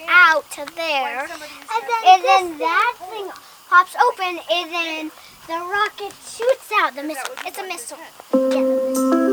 out to there, and then that thing pops open, and then the rocket shoots out. The missile. It's a missile. Yeah.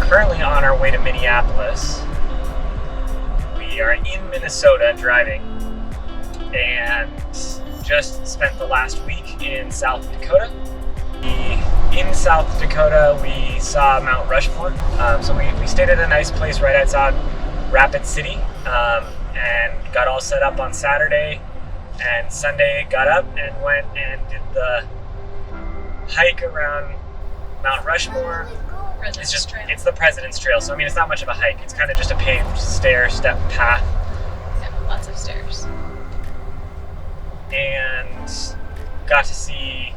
Currently on our way to Minneapolis. We are in Minnesota driving and just spent the last week in South Dakota. In South Dakota, we saw Mount Rushmore. So we stayed at a nice place right outside Rapid City and got all set up on Saturday, and Sunday got up and went and did the hike around Mount Rushmore. It's the President's Trail, so I mean it's not much of a hike. It's kind of just a paved step path. Yeah, lots of stairs. And got to see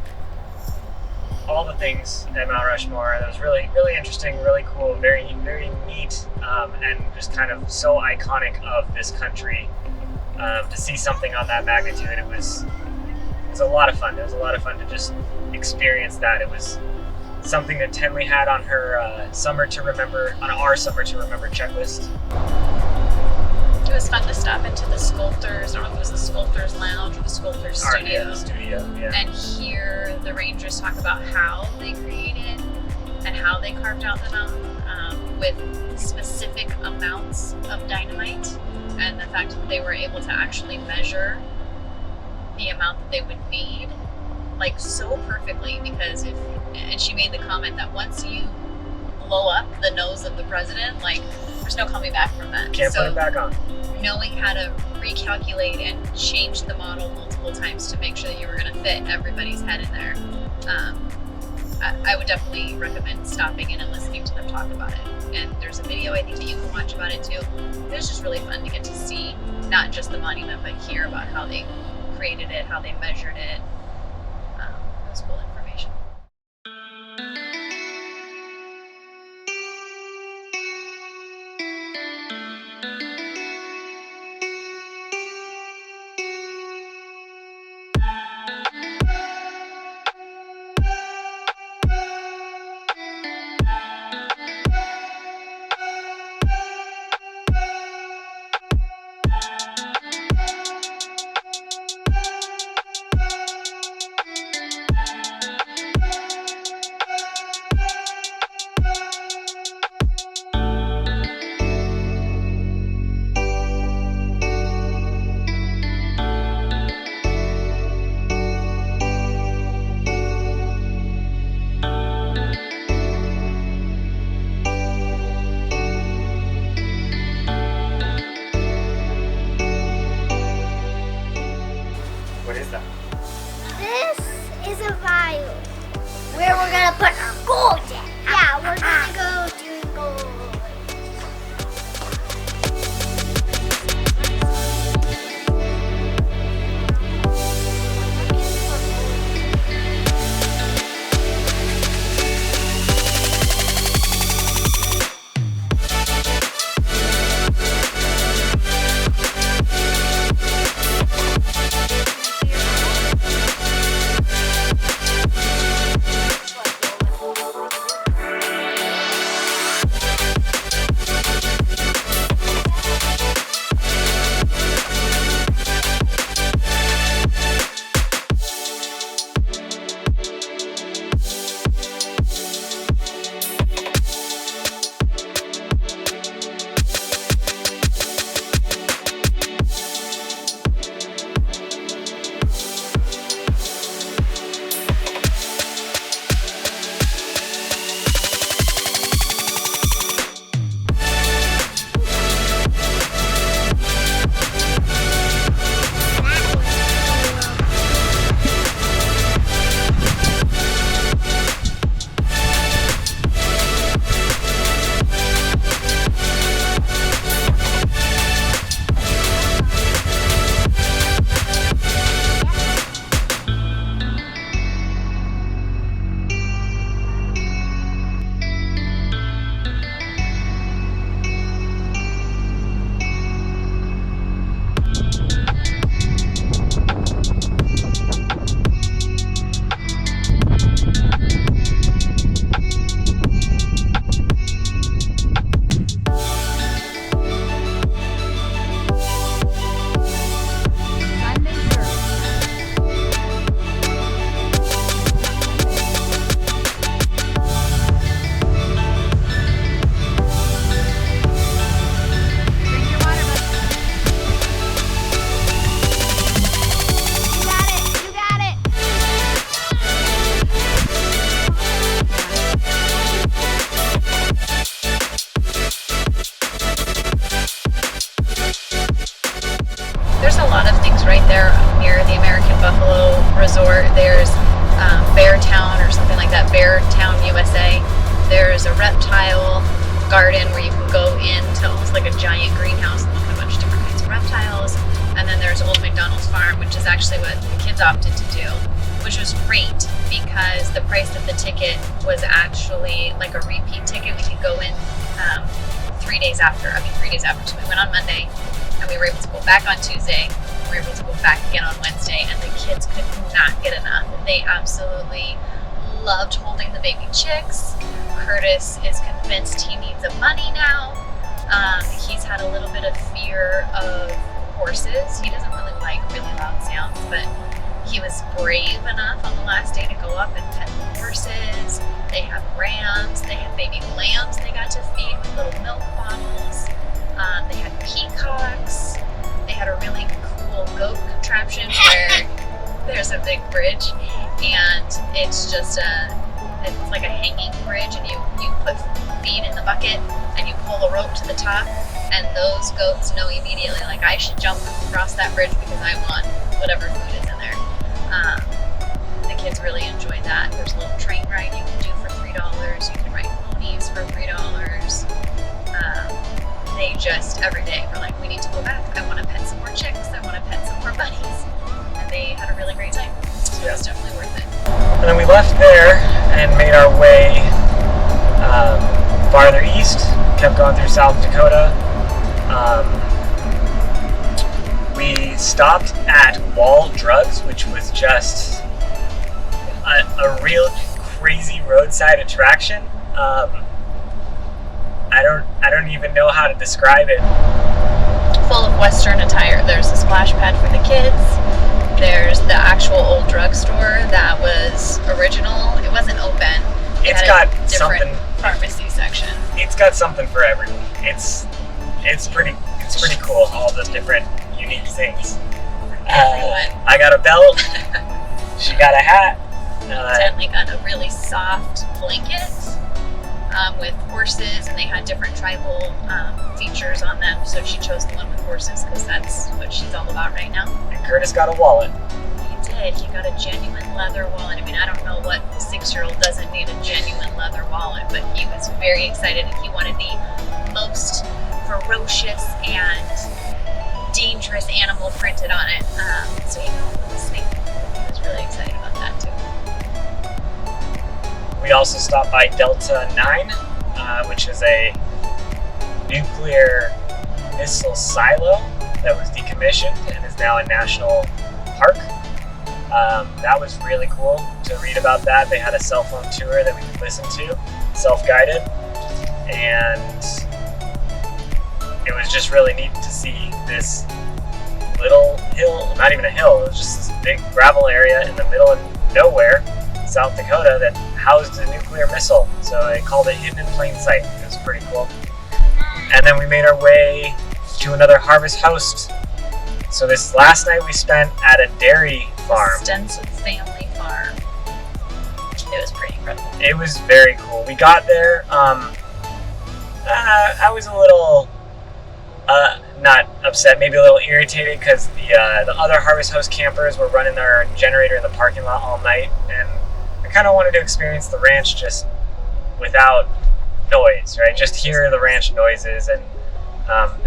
all the things at Mount Rushmore. That was really, really interesting, really cool, very, very neat, and just kind of so iconic of this country. To see something on that magnitude, it was a lot of fun. It was a lot of fun to just experience that. It was something that Tenley had on her our summer to remember checklist. It was fun to stop into the sculptors, I don't know if it was the sculptors lounge or the sculptors studio, and hear the rangers talk about how they created and how they carved out the mountain with specific amounts of dynamite, and the fact that they were able to actually measure the amount that they would need like so perfectly, because and she made the comment that once you blow up the nose of the president, like there's no coming back from that. Can't put it back on. Knowing how to recalculate and change the model multiple times to make sure that you were going to fit everybody's head in there, I would definitely recommend stopping in and listening to them talk about it. And there's a video I think that you can watch about it too. It was just really fun to get to see not just the monument, but hear about how they created it, how they measured it. It was cool information. things right there near the American Buffalo Resort. There's Beartown or something like that, Beartown, USA. There's a reptile garden where you can go into almost like a giant greenhouse and look at a bunch of different kinds of reptiles. And then there's Old McDonald's Farm, which is actually what the kids opted to do, which was great because the price of the ticket was actually like a repeat ticket. We could go in 3 days after. So we went on Monday and we were able to go back on Tuesday. We were able to go back again on Wednesday, and the kids could not get enough. They absolutely loved holding the baby chicks. Curtis is convinced he needs a bunny now. He's had a little bit of fear of horses. He doesn't really like really loud sounds, but he was brave enough on the last day to go up and pet the horses. They have rams, they had baby lambs they got to feed with little milk bottles. They had peacocks. They had a really cool goat contraption where there's a big bridge and it's just it's like a hanging bridge, and you put feed in the bucket and you pull the rope to the top, and those goats know immediately, like, I should jump across that bridge because I want whatever food is in there. The kids really enjoyed that. There's a little train ride you can do for $3. You can ride ponies for $3. They just, every day, were like, we need to go back. I want to pet some more chicks. I want to pet some more bunnies. And they had a really great time. So it was definitely worth it. And then we left there and made our way farther east, kept going through South Dakota. We stopped at Wall Drugs, which was just a real crazy roadside attraction. I don't even know how to describe it. Full of Western attire. There's a splash pad for the kids. There's the actual old drugstore that was original. It wasn't open. It's got a different something. Pharmacy section. It's got something for everyone. It's pretty cool. All the different unique things. I got a belt. She got a hat. Stanley got a really soft blanket with horses, and they had different tribal features on them. So she chose the one with horses because that's what she's all about right now. And Curtis got a wallet. He did. He got a genuine leather wallet. I mean, I don't know what 6-year-old doesn't need a genuine leather wallet, but he was very excited, and he wanted the most ferocious and dangerous animal printed on it. So he went with the snake. He was really excited about that too. We also stopped by Delta 9, which is a nuclear missile silo that was decommissioned and is now a national park. That was really cool to read about that. They had a cell phone tour that we could listen to, self-guided, and it was just really neat to see this little hill, not even a hill, it was just this big gravel area in the middle of nowhere, South Dakota, that housed a nuclear missile. So they called it hidden in plain sight. It was pretty cool. And then we made our way to another harvest host. So this last night we spent at a dairy farm. Extensive family farm. It was pretty incredible. It was very cool. We got there. I was a little not upset, maybe a little irritated because the other harvest host campers were running their generator in the parking lot all night, and I kind of wanted to experience the ranch just without noise, right? Just hear the ranch noises and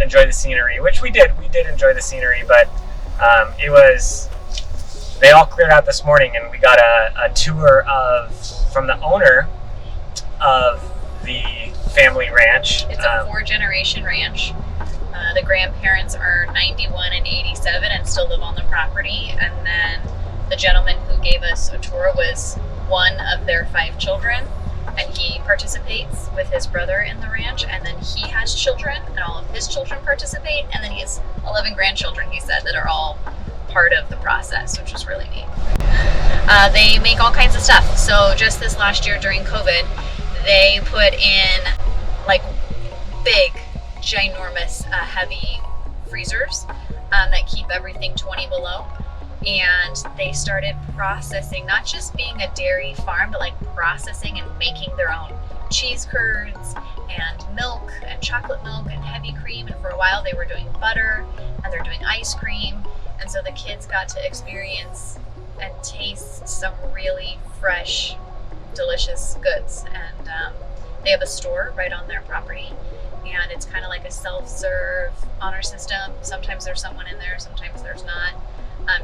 enjoy the scenery, which we did. We did enjoy the scenery, but they all cleared out this morning, and we got a tour from the owner of the family ranch. It's a 4-generation ranch. The grandparents are 91 and 87 and still live on the property, and then the gentleman who gave us a tour was one of their 5 children, and he participates with his brother in the ranch, and then he has children, and all of his children participate, and then he has 11 grandchildren, he said, that are all part of the process, which was really neat. They make all kinds of stuff. So just this last year during COVID, they put in like big, ginormous, heavy freezers that keep everything 20 below. And they started processing, not just being a dairy farm, but like processing and making their own cheese curds and milk and chocolate milk and heavy cream. And for a while they were doing butter, and they're doing ice cream. And so the kids got to experience and taste some really fresh, delicious goods. And they have a store right on their property, and it's kind of like a self-serve honor system. Sometimes there's someone in there, sometimes there's not.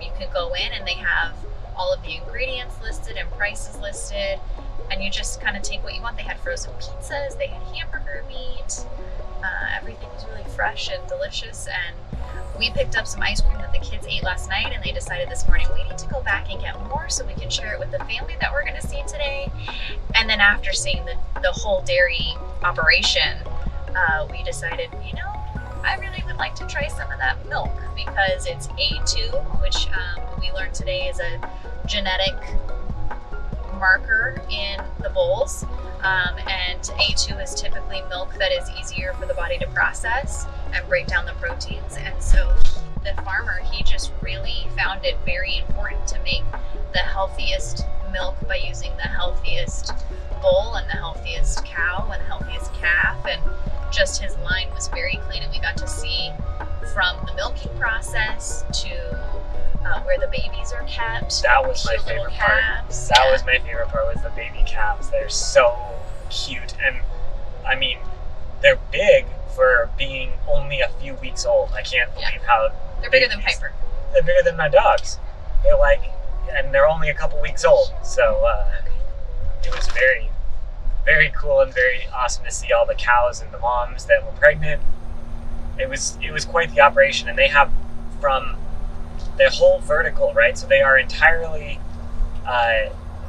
You can go in and they have all of the ingredients listed and prices listed, and you just kind of take what you want. They had frozen pizzas, they had hamburger meat, everything was really fresh and delicious. And we picked up some ice cream that the kids ate last night, and they decided this morning we need to go back and get more so we can share it with the family that we're going to see today. And then after seeing the whole dairy operation, we decided, you know, I really would like to try some of that milk, because it's A2, which we learned today is a genetic marker in the bowls. And A2 is typically milk that is easier for the body to process and break down the proteins. And so the farmer, he just really found it very important to make the healthiest milk by using the healthiest bull and the healthiest cow and the healthiest calf. And just his line was very clean, and we got to see from the milking process to where the babies are kept. That was my favorite part. That was my favorite part, was the baby calves. They're so cute, and I mean, they're big for being only a few weeks old. I can't believe how they're bigger than Piper. They're bigger than my dogs. They're like, and they're only a couple weeks old. So it was very, very cool and very awesome to see all the cows and the moms that were pregnant. It was quite the operation, and they have from the whole vertical, right? So they are entirely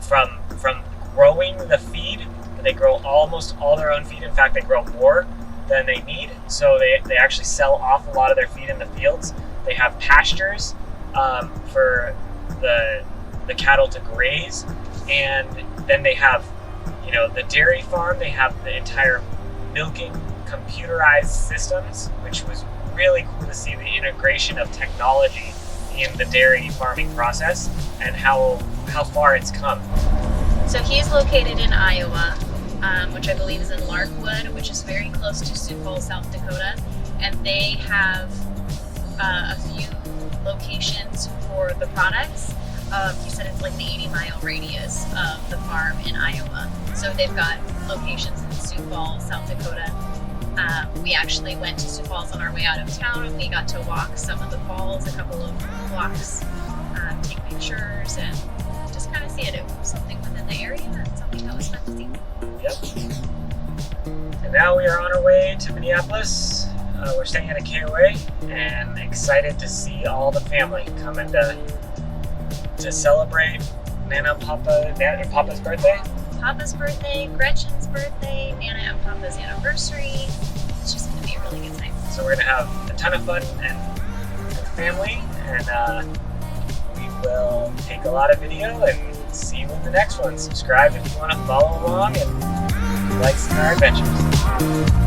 from growing the feed. They grow almost all their own feed. In fact, they grow more than they need. So they actually sell off a lot of their feed in the fields. They have pastures for the cattle to graze, and then they have, you know, the dairy farm. They have the entire milking computerized systems, which was really cool to see the integration of technology in the dairy farming process and how far it's come. So he's located in Iowa, which I believe is in Larkwood, which is very close to Sioux Falls, South Dakota, and they have a few locations for the products. He said it's like the 80-mile radius of the farm in Iowa. So they've got locations in Sioux Falls, South Dakota. We actually went to Sioux Falls on our way out of town, and we got to walk some of the falls, a couple of blocks, take pictures, and just kind of see it. It was something within the area and something that was fun to see. Yep. And now we are on our way to Minneapolis. We're staying at a KOA and excited to see all the family coming to celebrate Papa's birthday. Papa's birthday, Gretchen's birthday, Nana and Papa's anniversary. It's just going to be a really good time. So we're going to have a ton of fun and family, and we will take a lot of video and see you in the next one. Subscribe if you want to follow along and like some of our adventures.